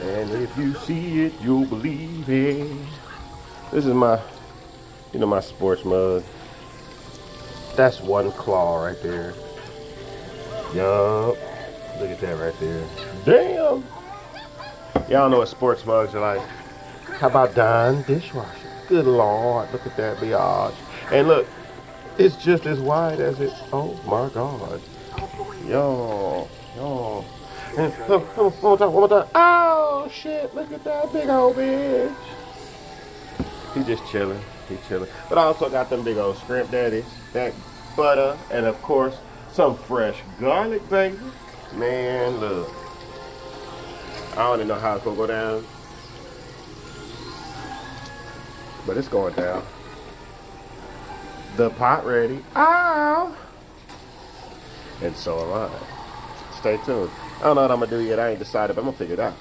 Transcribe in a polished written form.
And if you see it, you'll believe it. This is my, my sports mug. That's one claw right there. Yup. Look at that right there. Damn. Y'all know what sports mugs are like. How about Dawn dishwasher? Good Lord. Look at that biatch. And look, it's just as wide as it. Oh my God. Yo. Yo. And, one more time. Oh shit. Look at that big old bitch. He just chilling. He chilling. But I also got them big old shrimp daddies. That butter. And of course, some fresh garlic, baby. Man, look. I don't even know how it's gonna go down. But it's going down. The pot ready. Ow! And so am I. Stay tuned. I don't know what I'm gonna do yet. I ain't decided, but I'm gonna figure it out.